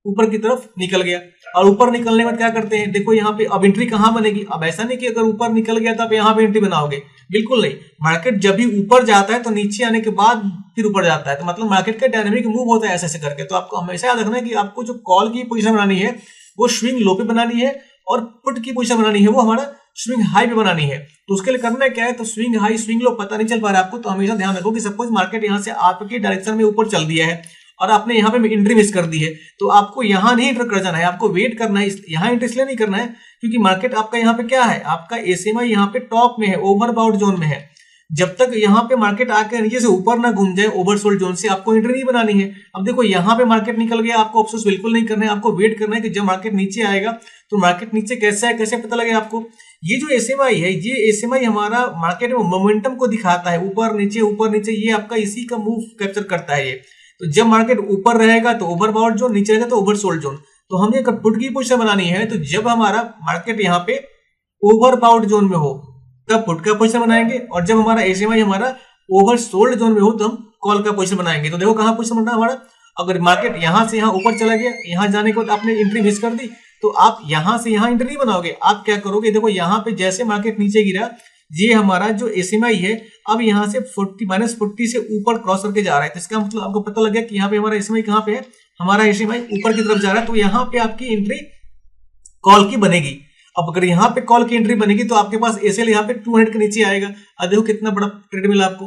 Speaker 1: ऊपर की तरफ निकल गया, और ऊपर निकलने में क्या करते हैं, देखो यहाँ पे अब एंट्री कहां बनेगी। अब ऐसा नहीं कि अगर ऊपर निकल गया तो आप यहाँ पे एंट्री बनाओगे, बिल्कुल नहीं। मार्केट जब भी ऊपर जाता है तो नीचे आने के बाद फिर ऊपर जाता है, तो मतलब मार्केट का डायनामिक मूव होता है ऐसे ऐसे करके। तो आपको हमेशा याद रखना है कि आपको जो कॉल की पोजीशन बनानी है वो स्विंग लो पे बनानी है, और पुट की पोजीशन बनानी है वो हमारा स्विंग हाई पे बनानी है। तो उसके लिए करना क्या है, तो स्विंग हाई स्विंग लो पता नहीं चल पा रहा है आपको, तो हमेशा ध्यान रखो कि सपोज मार्केट यहाँ से आपके डायरेक्शन में ऊपर चल दिया है और आपने यहाँ पे एंट्री मिस कर दी है, तो आपको यहाँ नहीं एंटर कर जाना है, आपको वेट करना है। यहाँ एंट्री इसलिए नहीं करना है क्योंकि मार्केट आपका यहाँ पे क्या है, आपका एसएमआई यहाँ पे टॉप में है, ओवरबाउट जोन में है। जब तक यहाँ पे मार्केट आकर नीचे से ऊपर ना घूम जाए ओवरसोल्ड जोन से, आपको एंट्री नहीं बनानी है। अब देखो यहाँ पे मार्केट निकल गया, आपको अफसोस बिल्कुल नहीं करना है, आपको वेट करना है कि जब मार्केट नीचे आएगा तो मार्केट नीचे कैसा है, कैसे पता लगे आपको। ये जो एसएमआई है, ये एसएमआई हमारा मार्केट में मोमेंटम को दिखाता है, ऊपर नीचे, ये आपका इसी का मूव कैप्चर करता है ये। तो जब मार्केट ऊपर रहेगा तो ओवरबाउट जोन, नीचे रहेगा तो ओवरसोल्ड जोन। तो हमें अगर पुट की पोजीशन बनानी है तो जब हमारा मार्केट यहाँ पे ओवरबाउट जोन में हो तब पुट का पोजीशन बनाएंगे, और जब हमारा एसएमआई हमारा ओवरसोल्ड जोन में हो तो हम कॉल का पोजीशन बनाएंगे। तो देखो कहां पोजीशन बनना हमारा, अगर मार्केट यहां से यहां ऊपर चला गया, यहां जाने के बाद आपने एंट्री मिस कर दी, तो आप यहां से यहां एंट्री नहीं बनाओगे। आप क्या करोगे, देखो यहां पे जैसे मार्केट नीचे गिरा, ये हमारा जो एसएमआई है अब यहां से -40 से ऊपर क्रॉस करके जा रहा है। तो इसका मतलब आपको पता लग गया कि यहाँ पे हमारा एसएमआई कहां पे है, हमारा एसएमआई ऊपर की तरफ जा रहा है। तो यहाँ पे आपकी एंट्री कॉल की बनेगी। अब अगर यहाँ पे कॉल की एंट्री बनेगी तो आपके पास एसएल यहाँ पे 200 के नीचे आएगा। अब देखो कितना बड़ा ट्रेड मिला आपको।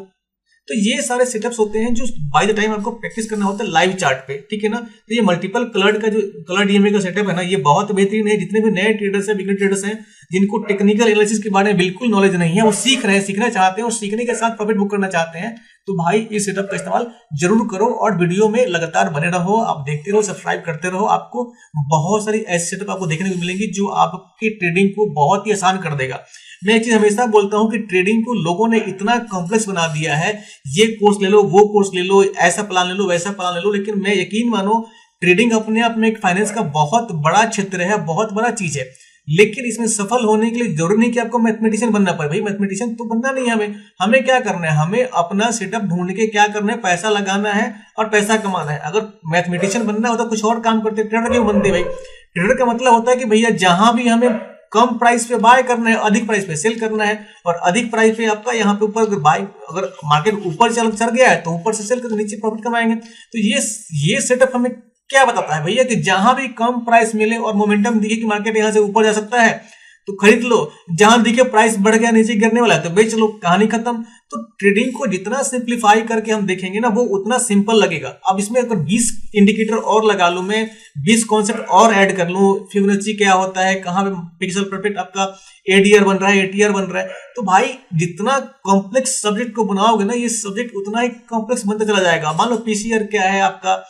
Speaker 1: तो ये सारे सेटअप्स होते हैं जो बाय द टाइम आपको प्रैक्टिस करना होता है लाइव चार्ट पे, ठीक है ना। तो ये मल्टीपल कलर्ड का जो कलर्ड ईएमए का सेटअप है ना, ये बहुत बेहतरीन है। जितने भी नए ट्रेडर्स हैं, बिगिनर ट्रेडर्स हैं, जिनको टेक्निकल एनालिसिस के बारे में बिल्कुल नॉलेज नहीं है, वो सीख रहे हैं, सीखना चाहते हैं और सीखने के साथ प्रॉफिट बुक करना चाहते हैं, तो भाई इस सेटअप का इस्तेमाल जरूर करो और वीडियो में लगातार बने रहो, आप देखते रहो, सब्सक्राइब करते रहो। आपको बहुत सारी ऐसे सेटअप आपको देखने को मिलेंगी जो आपकी ट्रेडिंग को बहुत ही आसान कर देगा। मैं एक चीज हमेशा बोलता हूं कि ट्रेडिंग को लोगों ने इतना कॉम्प्लेक्स बना दिया है, ये कोर्स ले लो, वो कोर्स ले लो, ऐसा प्लान ले लो, वैसा प्लान ले लो, लेकिन मैं यकीन मानो ट्रेडिंग अपने आप में एक फाइनेंस का बहुत बड़ा क्षेत्र है, बहुत बड़ा चीज है। लेकिन इसमें सफल होने के लिए जरूरी नहीं कि आपको मैथमेटिशियन बनना पड़े। भाई मैथमेटिशियन तो बनना नहीं है, हमें क्या करना है, हमें अपना सेटअप ढूंढ के क्या करना है, पैसा लगाना है और पैसा कमाना है। अगर मैथमेटिशियन बनना हो तो कुछ और काम करते, ट्रेडर क्यों बनते भाई। ट्रेडर का मतलब होता है कि भैया जहां भी हमें कम प्राइस पे बाय करना है, अधिक प्राइस पे सेल करना है, और अधिक प्राइस पे आपका यहाँ पे ऊपर बाय, अगर मार्केट ऊपर चल गया है तो ऊपर से सेल करके नीचे प्रॉफिट कमाएंगे। तो ये सेटअप हमें क्या बताता है भैया कि जहां भी कम प्राइस मिले और मोमेंटम दिखे कि मार्केट यहां से ऊपर जा सकता है तो खरीद लो, जहां दिखे प्राइस बढ़ गया नीचे गिरने वाला है तो बेच लो, कहानी खत्म। तो ट्रेडिंग को जितना सिंप्लीफाई करके हम देखेंगे ना, वो उतना सिंपल लगेगा। अब इसमें अगर 20 इंडिकेटर और लगा लूं मैं, 20 कॉन्सेप्ट और ऐड कर लूं, फिबोनाची क्या होता है, कहां पे पिक्सल परफेक्ट आपका एडीआर बन रहा है, एटीआर बन रहा है, तो भाई जितना कॉम्प्लेक्स सब्जेक्ट को बनाओगे ना, ये सब्जेक्ट उतना ही कॉम्प्लेक्स बनता चला जाएगा। मान लो पीसीआर क्या है आपका,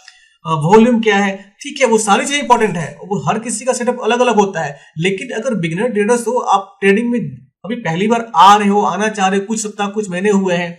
Speaker 1: वॉल्यूम क्या है, ठीक है, वो सारी चीजें इंपॉर्टेंट है, वो हर किसी का सेटअप अलग अलग होता है। लेकिन अगर बिगिनर ट्रेडर्स हो, आप ट्रेडिंग में अभी पहली बार आ रहे हो, आना चाह रहे हो, कुछ सप्ताह कुछ महीने हुए हैं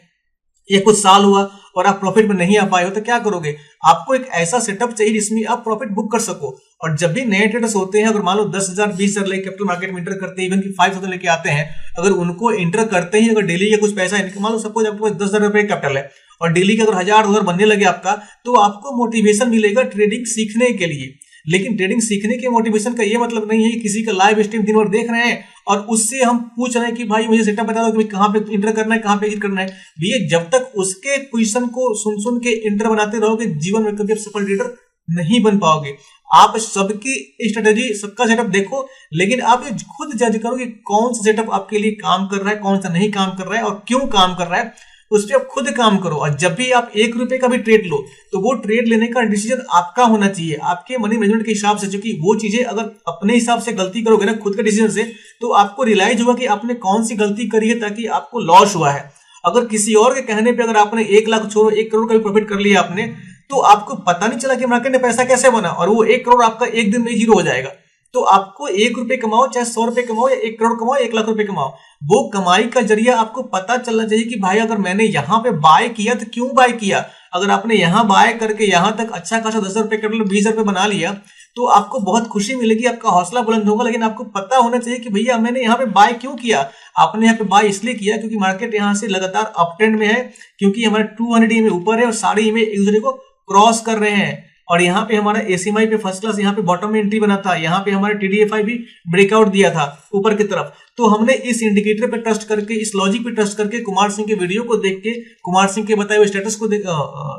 Speaker 1: या कुछ साल हुआ और आप प्रॉफिट में नहीं आ पाए हो, तो क्या करोगे। आपको एक ऐसा सेटअप चाहिए जिसमें आप प्रॉफिट बुक कर सको। और जब भी नए ट्रेडर्स होते हैं, अगर मान लो 10,000 20,000 लेके कैपिटल मार्केट में इंटर करते हैं, इवन की 5,000 लेके आते हैं, अगर उनको इंटर करते ही अगर डेली का कुछ पैसा है, मान लो सपोज आपके पास 10,000 रुपए कैपिटल है और डेली का अगर 1,000 बनने लगे आपका, तो आपको मोटिवेशन मिलेगा ट्रेडिंग सीखने के लिए। लेकिन ट्रेडिंग सीखने के मोटिवेशन का ये मतलब नहीं है कि किसी का लाइव स्ट्रीम दिन भर देख रहे हैं और उससे हम पूछ रहे हैं कि भाई मुझे सेटअप बता दो कि कहां पे इंटर करना है, कहां पे एग्जिट करना है। भैया जब तक उसके क्वेश्चन को सुन के इंटर बनाते रहोगे, जीवन में कभी आप सफल ट्रेडर नहीं बन पाओगे। आप सबकी स्ट्रेटेजी, सबका सेटअप देखो, लेकिन आप ये खुद जज करो कि कौन सा सेटअप आपके लिए काम कर रहा है, कौन सा नहीं काम कर रहा है और क्यों काम कर रहा है, उस पर आप खुद काम करो। और जब भी आप 1 रुपए का भी ट्रेड लो, तो वो ट्रेड लेने का डिसीजन आपका होना चाहिए, आपके मनी मैनेजमेंट के हिसाब से। क्योंकि वो चीजें अगर अपने हिसाब से गलती करोगे ना, खुद के डिसीजन से, तो आपको रियलाइज होगा कि आपने कौन सी गलती करी है ताकि आपको लॉस हुआ है। अगर किसी और के कहने पे अगर आपने 1 लाख छोड़ो 1 करोड़ का भी प्रॉफिट कर लिया आपने, तो आपको पता नहीं चला कि मार्केट में पैसा कैसे बना, और वो 1 करोड़ आपका एक दिन में जीरो हो जाएगा। तो आपको 1 रुपए कमाओ, चाहे 100 रुपए कमाओ या 1 करोड़ कमाओ, 1 लाख रुपए कमाओ, वो कमाई का जरिया आपको पता चलना चाहिए कि भाई अगर मैंने यहाँ पे बाय किया तो क्यों बाय किया। अगर आपने यहाँ बाय करके यहाँ तक अच्छा खासा 10 रुपए कर लो, 20 रुपए बना लिया, तो आपको बहुत खुशी मिलेगी, आपका हौसला बुलंद होगा। लेकिन आपको पता होना चाहिए कि भैया मैंने यहाँ पे बाय क्यों किया। आपने यहाँ पे बाय इसलिए किया क्योंकि मार्केट यहाँ से लगातार अप ट्रेंड में है, क्योंकि हमारे 200 EMA ऊपर है और सारे EMA एक दूसरे को क्रॉस कर रहे हैं। और यहाँ पे हमारा एसएमआई पे फर्स्ट क्लास यहाँ पे बॉटम में एंट्री बना था, यहाँ पे हमारा टीडीएफआई भी ब्रेकआउट दिया था ऊपर की तरफ। तो हमने इस इंडिकेटर पे ट्रस्ट करके, इस लॉजिक पे ट्रस्ट करके, कुमार सिंह के वीडियो को देख के, कुमार सिंह के बताए हुए स्टेटस को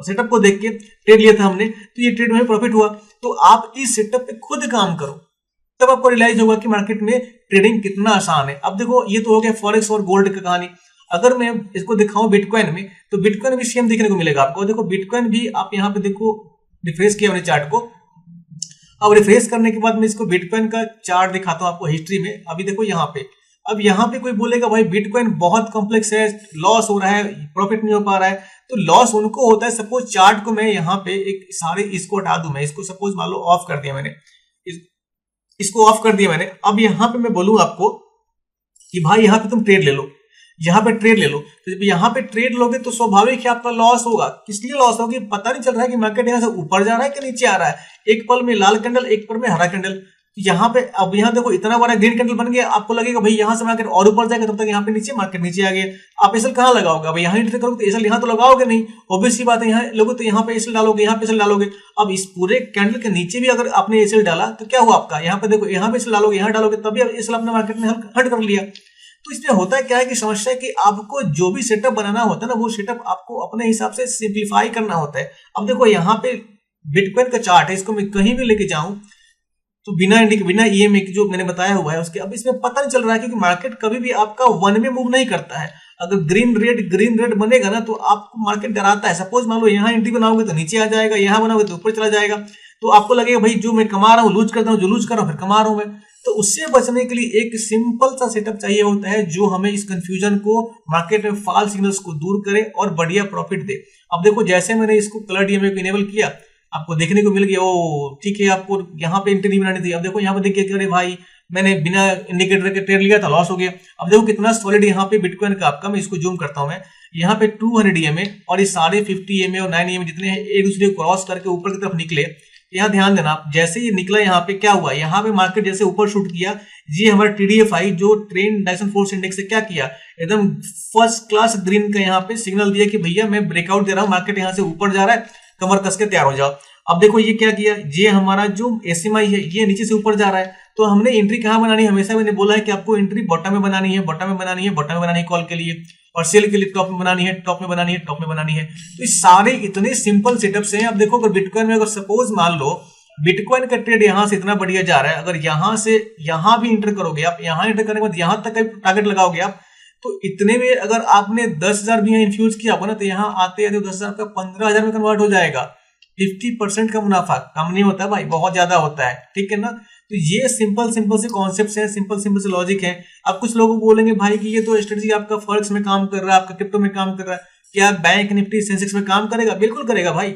Speaker 1: सेटअप को देख के ट्रेड लिया था हमने, तो ये ट्रेड में प्रॉफिट हुआ। तो आप इस सेटअप पे खुद काम करो, तब आपको रियलाइज होगा कि मार्केट में ट्रेडिंग कितना आसान है। अब देखो ये तो हो गया फॉरेक्स और गोल्ड की कहानी। अगर मैं इसको दिखाऊं बिटकॉइन में, तो बिटकॉइन भी सेम दिखने को मिलेगा आपको। देखो बिटकॉइन भी आप यहाँ पे देखो, रिफ्रेश किया मैंने चार्ट को। अब रिफ्रेश करने के बाद मैं इसको बिटकॉइन का चार्ट दिखाता हूं आपको हिस्ट्री में। अभी देखो यहाँ पे, अब यहाँ पे कोई बोलेगा भाई बिटकॉइन बहुत कॉम्प्लेक्स है, लॉस हो रहा है, प्रॉफिट नहीं हो पा रहा है। तो लॉस उनको होता है, सपोज चार्ट को मैं यहाँ पे एक सारे इसको हटा दूं, मैं इसको सपोज मान लो ऑफ कर दिया मैंने, इसको ऑफ कर दिया मैंने। अब यहाँ पे मैं बोलूँ आपको कि भाई यहाँ पे तुम ट्रेड ले लो, यहाँ पे ट्रेड ले लो। तो जब यहाँ पे ट्रेड लोगे तो स्वाभाविक है आपका लॉस होगा। किस लिए लॉस होगी, पता नहीं चल रहा है कि मार्केट यहाँ से ऊपर जा रहा है कि नीचे आ रहा है। एक पल में लाल कैंडल, एक पल में हरा कैंडल। तो यहाँ पे अब यहाँ देखो इतना बड़ा ग्रीन कैंडल बन गया, आपको लगेगा भाई यहाँ से मार्केट और ऊपर जाएगा, तब तक यहाँ पे नीचे मार्केट नीचे आ गया। आप एसएल कहाँ लगाओगे, अब यहाँ एंट्री करोगे तो एसएल यहाँ तो लगाओगे नहीं, ऑब्वियस सी बात है। यहाँ लोगे तो यहाँ पे एसएल डालोगे, यहाँ पे एसएल डालोगे। अब इस पूरे कैंडल के नीचे भी अगर आपने एसएल डाला तो क्या हुआ आपका, यहाँ पे देखो यहाँ पे एसएल डालोगे, यहाँ डालोगे, तभी एसएल अपने मार्केट में हट कर लिया। तो इसमें होता क्या है कि समस्या है कि आपको जो भी सेटअप बनाना होता है ना, वो सेटअप आपको अपने हिसाब से सिंप्लीफाई करना होता है। अब देखो यहाँ पे बिटकॉइन का चार्ट है, इसको मैं कहीं भी लेके जाऊं तो बिना ईएमए जो मैंने बताया हुआ है उसके, अब इसमें पता नहीं चल रहा है क्योंकि मार्केट कभी भी आपका वन में मूव नहीं करता है। अगर ग्रीन रेड बनेगा ना तो आपको मार्केट डराता है। सपोज मान लो यहाँ एंट्री बनाओगे तो नीचे आ जाएगा, यहाँ बनाओगे तो ऊपर चला जाएगा, तो आपको लगेगा भाई जो मैं कमा रहा हूँ लूज करता हूँ, जो लूज कर रहा हूँ फिर कमा रहा हूँ मैं। तो उससे बचने के लिए एक सिंपल सा सेटअप चाहिए होता है जो हमें इस कंफ्यूजन को, मार्केट में फॉल्स सिग्नल्स को दूर करे और बढ़िया प्रॉफिट दे। अब देखो जैसे मैंने इसको कलर डीएमए को इनेबल किया, आपको देखने को मिल गया ओ ठीक है, आपको यहाँ पे एंट्री नहीं बनानी थी। अब देखो यहाँ पे देखिए कि अरे भाई मैंने बिना इंडिकेटर के ट्रेड लिया था, लॉस हो गया। अब देखो कितना सॉलिड यहाँ पे बिटकॉइन का आपका, मैं इसको जूम करता हूँ, मैं यहाँ पे 200 EMA और ये सारे 50 EMA और 9 EMA जितने हैं एक दूसरे को क्रॉस करके ऊपर की तरफ निकले। यहाँ ध्यान देना आप, जैसे ये निकला यहाँ पे क्या हुआ, यहाँ पे मार्केट जैसे ऊपर शूट किया, ये हमारा TDFI जो ट्रेंड डायरेक्शन फोर्स इंडेक्स से क्या किया, एकदम फर्स्ट क्लास ग्रीन का यहाँ पे सिग्नल दिया कि भैया मैं ब्रेकआउट दे रहा हूँ, मार्केट यहाँ से ऊपर जा रहा है, कमर कस के तैयार हो जाओ। अब देखो ये क्या किया, ये हमारा जो SMI है ये नीचे से ऊपर जा रहा है, तो हमने एंट्री कहाँ बनानी है, हमेशा मैंने बोला है कि आपको एंट्री बॉटम में बनानी है, बॉटम में बनानी है, बॉटम में बनानी है कॉल के लिए, और सेल के लिए टॉप में बनानी है, टॉप में बनानी है, टॉप में बनानी है। तो ये सारे इतने सिंपल सेटअप्स हैं। अब देखो अगर बिटकॉइन में अगर सपोज मान लो बिटकॉइन का ट्रेड यहाँ से इतना बढ़िया जा रहा है, अगर यहाँ से यहाँ भी इंटर करोगे आप, यहाँ इंटर करने के बाद यहाँ तक का टारगेट लगाओगे आप, तो इतने में अगर आपने 10,000 भी यहाँ इन्फ्यूज किया होगा ना, तो यहाँ आते आते 10,000 का 15,000 में कन्वर्ट हो जाएगा। 50% का मुनाफा कम नहीं होता भाई, बहुत ज्यादा होता है, ठीक है ना। तो ये सिंपल से कॉन्सेप्ट्स हैं, सिंपल से लॉजिक है। अब कुछ लोग बोलेंगे भाई कि ये तो स्ट्रेटजी आपका फॉरेक्स में काम कर रहा है, आपका क्रिप्टो में काम कर रहा है, क्या बैंक निफ्टी सेंसेक्स में काम करेगा? बिल्कुल करेगा भाई।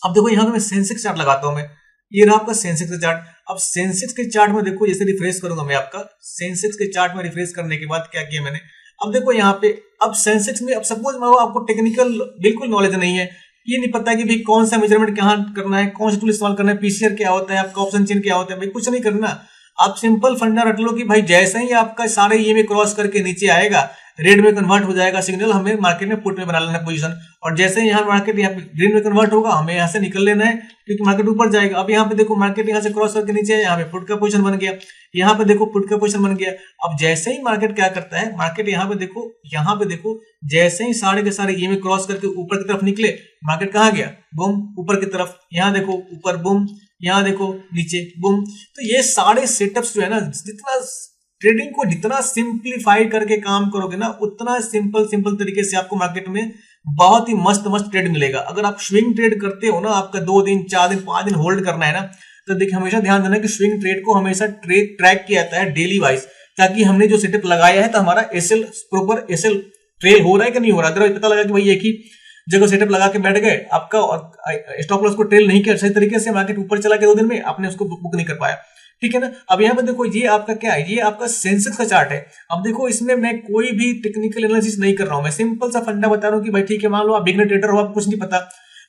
Speaker 1: अब देखो यहाँ पे मैं सेंसेक्स चार्ट लगाता हूँ, मैं ये रहा आपका सेंसेक्स का चार्ट। अब सेंसेक्स के चार्ट में देखो, जैसे रिफ्रेश करूंगा मैं आपका सेंसेक्स के चार्ट में, रिफ्रेश करने के बाद क्या किया मैंने, अब देखो यहाँ पे, अब सेंसेक्स में, अब सपोज मान लो आपको टेक्निकल बिल्कुल नॉलेज नहीं है, ये नहीं पता कि भाई कौन सा मेजरमेंट कहाँ करना है, कौन सा टूल इस्तेमाल करना है, पीसीआर क्या होता है, आपका ऑप्शन चेन क्या होता है, भाई कुछ नहीं करना। आप सिंपल फंडा रट लो कि भाई जैसे ही आपका सारे ईएमए क्रॉस करके नीचे आएगा, रेड में कन्वर्ट हो जाएगा सिग्नल, हमें मार्केट में पुट में बना लेना है पोजीशन, और जैसे ही यहाँ मार्केट यहाँ पे ग्रीन में कन्वर्ट होगा, हमें यहाँ से निकल लेना है क्योंकि मार्केट ऊपर जाएगा। अब यहाँ पे देखो मार्केट यहाँ से क्रॉस करके नीचे है, यहाँ पे पुट का पोजीशन बन गया, यहाँ पे देखो पुट का पोजीशन बन गया। अब जैसे ही मार्केट क्या करता है, मार्केट यहाँ पे देखो जैसे ही सारे के सारे ईएमए क्रॉस करके ऊपर की तरफ निकले, मार्केट कहाँ गया, बूम ऊपर की तरफ, यहाँ देखो ऊपर बूम, यहाँ देखो नीचे बूम। तो ये सारे सेटअप्स जो है ना, जितना ट्रेडिंग को जितना सिंप्लीफाई करके काम करोगे ना, उतना सिंपल तरीके से आपको मार्केट में बहुत ही मस्त ट्रेड मिलेगा। अगर आप स्विंग ट्रेड करते हो ना, आपका 2 दिन 4 दिन 5 दिन होल्ड करना है ना, तो देखिए हमेशा ध्यान देना कि स्विंग ट्रेड को हमेशा ट्रैक किया जाता है डेली वाइज, ताकि हमने जो सेटअप लगाया है तो हमारा प्रॉपर एसएल ट्रेल हो रहा है कि नहीं हो रहा है। अगर पता लगा कि भाई एक ही जगह सेटअप लगा के बैठ गए आपका, और स्टॉप लॉस को ट्रेल नहीं किया सही तरीके से, मार्केट ऊपर चला गया 2 दिन में, आपने उसको बुक नहीं कर पाया, ठीक है ना। अब यहाँ पे देखो ये आपका क्या है, ये आपका सेंसेक्स का चार्ट है। अब देखो इसमें मैं कोई भी टेक्निकल एनालिसिस नहीं कर रहा हूं, मैं सिंपल सा फंडा बता रहा हूँ कि भाई ठीक है, मान लो आप बिगनर ट्रेडर हो, आपको कुछ नहीं पता,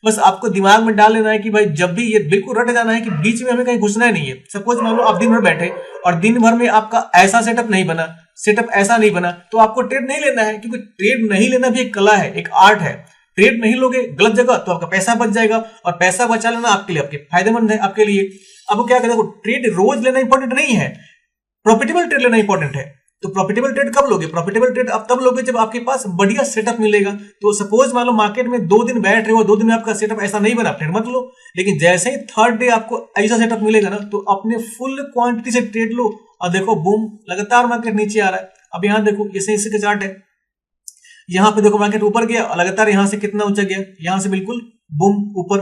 Speaker 1: बस आपको दिमाग में डाल लेना है कि भाई जब भी ये बिल्कुल रट जाना है कि बीच में हमें कहीं घुसना ही नहीं है। सपोज मान लो आप दिन भर बैठे और दिन भर में आपका ऐसा सेटअप नहीं बना, तो आपको ट्रेड नहीं लेना है, क्योंकि ट्रेड नहीं लेना भी एक कला है, एक आर्ट है। ट्रेड नहीं लोगे गलत जगह तो आपका पैसा बच जाएगा, और पैसा बचा लेना आपके लिए, आपके फायदेमंद है आपके लिए। अब क्या कहते हैं, ट्रेड रोज लेना इंपॉर्टेंट नहीं है, प्रॉफिटेबल ट्रेड लेना इंपॉर्टेंट है। तो प्रॉफिटेबल ट्रेड कब लोगे, प्रॉफिटेबल ट्रेड अब तब लोगे जब आपके पास बढ़िया सेटअप मिलेगा। तो सपोज मान लो मार्केट में 2 दिन बैठ रहे हो, 2 दिन में आपका सेटअप ऐसा नहीं बना, ट्रेड मत लो। लेकिन जैसे ही थर्ड डे आपको ऐसा सेटअप मिलेगा ना, तो अपने फुल क्वांटिटी से ट्रेड लो, और देखो बूम लगातार मार्केट नीचे आ रहा है। अब यहाँ देखो ये सेंसेक्स का चार्ट है, यहाँ पे देखो मार्केट ऊपर गया और लगातार यहाँ से कितना ऊंचा गया, यहाँ से बिल्कुल बूम ऊपर।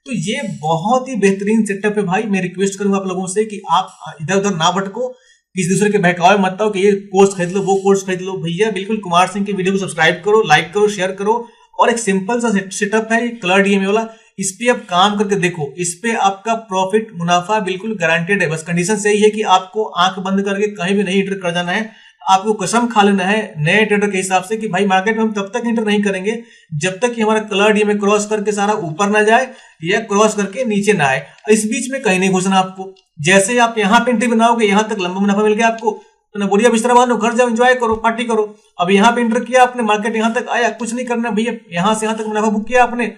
Speaker 1: तो ये बहुत ही बेहतरीन सेटअप है भाई। मैं रिक्वेस्ट करूंगा आप लोगों से कि आप इधर उधर ना भटको, किसी दूसरे के बहकावे मत आओ कि ये कोर्स खरीद लो, वो कोर्स खरीद लो। भैया बिल्कुल कुमार सिंह की वीडियो को सब्सक्राइब करो, लाइक करो, शेयर करो। और एक सिंपल सा सेटअप है कलर डीएमए वाला, इस पे आप काम करके देखो, इस पे आपका प्रॉफिट मुनाफा बिल्कुल गारंटेड है। बस कंडीशन सही है कि आपको आंख बंद करके कहीं भी नहीं एंटर कर जाना है, आपको कसम खा लेना है नए ट्रेडर के हिसाब से कि भाई मार्केट में हम तब तक एंटर नहीं करेंगे जब तक कि हमारा कलर डीएमए क्रॉस करके सारा ऊपर ना जाए या क्रॉस करके नीचे ना आए। इस बीच में कहीं नहीं घुसना आपको। जैसे आप यहाँ पे एंट्री बनाओगे, यहाँ तक लंबा मुनाफा मिल गया आपको, तो ना बढ़िया बिस्तरा बांधो, घर जाओ, एंजॉय करो, पार्टी करो। अब यहाँ पे एंटर किया आपने, मार्केट यहाँ तक आया, कुछ नहीं करना भैया, यहाँ से यहाँ तक मुनाफा बुक किया आपने,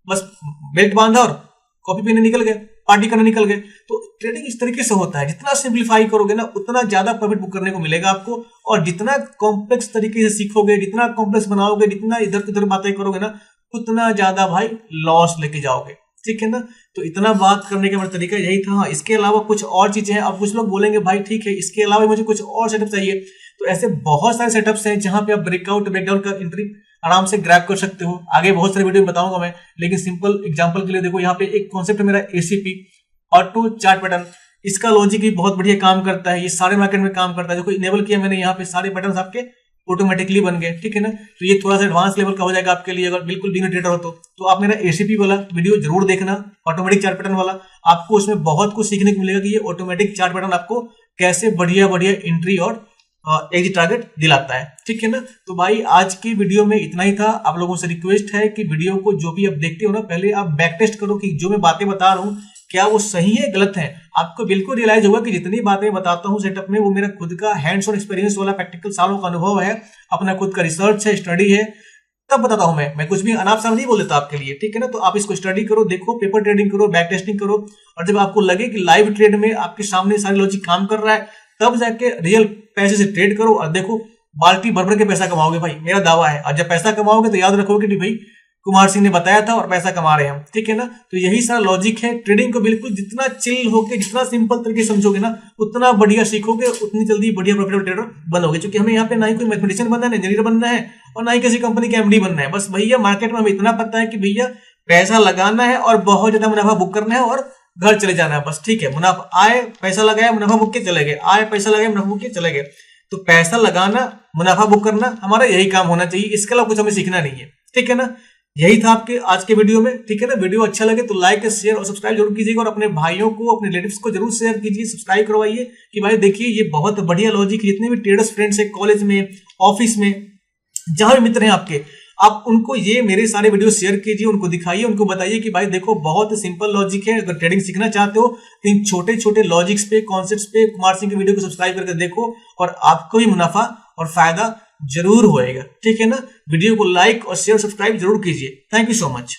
Speaker 1: बस बेल्ट बांधा और कॉफी पीने निकल गए, पार्टी करने निकल गए। तो ट्रेडिंग इस तरीके से होता है, जितना सिंप्लीफाई करोगे ना उतना ज्यादा प्रॉफिट बुक करने को मिलेगा आपको। और जितना कॉम्प्लेक्स तरीके से सीखोगे, जितना कॉम्प्लेक्स बनाओगे, जितना इधर उधर बातें करोगे ना, उतना ज्यादा भाई लॉस लेके जाओगे, ठीक है ना। तो इतना बात करने का मेरा तरीका यही था। इसके अलावा कुछ और चीजें हैं। अब कुछ लोग बोलेंगे भाई ठीक है, इसके अलावा मुझे कुछ और सेटअप चाहिए, तो ऐसे बहुत सारे सेटअप्स हैं जहां पे आप ब्रेकआउट ब्रेकडाउन का एंट्री आराम से ग्रैब कर सकते हो। आगे बहुत सारे वीडियो में बताऊंगा मैं, लेकिन सिंपल एग्जांपल के लिए देखो यहाँ पे एक कॉन्सेप्ट है मेरा एसीपी, ऑटो चार्ट पैटर्न। इसका लॉजिक भी बहुत बढ़िया काम करता है, ये सारे मार्केट में काम करता है। देखो इनेबल किया मैंने, यहाँ पे सारे पैटर्न आपके ऑटोमेटिकली बन गए, ठीक है ना। तो ये थोड़ा सा एडवांस लेवल का हो जाएगा आपके लिए, अगर बिल्कुल बिगिनर ट्रेडर हो तो आप मेरा एसीपी वाला वीडियो जरूर देखना, ऑटोमेटिक चार्ट पैटर्न वाला। आपको उसमें बहुत कुछ सीखने को मिलेगा कि ये ऑटोमेटिक चार्ट पैटर्न आपको कैसे बढ़िया बढ़िया एंट्री और एग्जिट टारगेट दिलाता है, ठीक है ना। तो भाई आज की वीडियो में इतना ही था। आप लोगों से रिक्वेस्ट है कि वीडियो को जो भी आप देखते हो ना, पहले आप बैक टेस्ट करो कि जो मैं बातें बता रहा हूँ क्या वो सही है गलत है। आपको बिल्कुल रियलाइज होगा कि जितनी बातें बताता हूँ सेटअप में, वो मेरा खुद का हैंड्स ऑन एक्सपीरियंस वाला प्रैक्टिकल सालों का अनुभव है, अपना खुद का रिसर्च है, स्टडी है, तब बताता हूं मैं कुछ भी अनाप शनाप नहीं बोल देता आपके लिए, ठीक है ना। तो आप इसको स्टडी करो, देखो, पेपर ट्रेडिंग करो, बैक टेस्टिंग करो, और जब आपको लगे कि लाइव ट्रेड में आपके सामने सारी लॉजिक काम कर रहा है, तब जाके रियल पैसे से ट्रेड करो। और देखो बाल्टी भर भर के पैसा कमाओगे भाई, मेरा दावा है। और जब पैसा कमाओगे तो याद रखोगे कि भाई कुमार सिंह ने बताया था और पैसा कमा रहे हैं हम, ठीक है ना। तो यही सारा लॉजिक है। ट्रेडिंग को बिल्कुल जितना चिल होके, जितना सिंपल तरीके से समझोगे ना, उतना बढ़िया सीखोगे, उतनी जल्दी बढ़िया प्रॉफिटेबल ट्रेडर बनोगे। क्योंकि हमें यहाँ पे ना ही कोई मैथमेटिशियन बनना है, इंजीनियर बनना है, और ना ही किसी कंपनी का एमडी बनना है। बस भैया मार्केट में हमें इतना पता है कि भैया पैसा लगाना है और बहुत ज्यादा मुनाफा बुक करना है और घर चले जाना है, बस, ठीक है। मुनाफा आए, पैसा लगाया, मुनाफा बुक के चले गए, आए, पैसा लगाया, मुनाफा बुक के चले गए। तो पैसा लगाना, मुनाफा बुक करना, हमारा यही काम होना चाहिए। इसके अलावा कुछ हमें सीखना नहीं है, ठीक है ना। यही था आपके आज के वीडियो में, ठीक है ना। वीडियो अच्छा लगे तो लाइक, शेयर और सब्सक्राइब जरूर कीजिएगा, और अपने भाइयों को, अपने रिलेटिव्स को जरूर शेयर कीजिए, सब्सक्राइब करवाइए कि भाई देखिए ये बहुत बढ़िया लॉजिक, जितने भी ट्रेडर्स फ्रेंड्स है कॉलेज में, ऑफिस में, जहां भी मित्र हैं आपके, आप उनको ये मेरे सारे वीडियो शेयर कीजिए, उनको दिखाइए, उनको बताइए कि भाई देखो बहुत सिंपल लॉजिक है। अगर ट्रेडिंग सीखना चाहते हो तो इन छोटे छोटे लॉजिक्स पे, कॉन्सेप्ट्स पे कुमार सिंह के वीडियो को सब्सक्राइब करके देखो, और आपको भी मुनाफा और फायदा जरूर होएगा, ठीक है ना। वीडियो को लाइक और शेयर, सब्सक्राइब जरूर कीजिए। Thank you so much.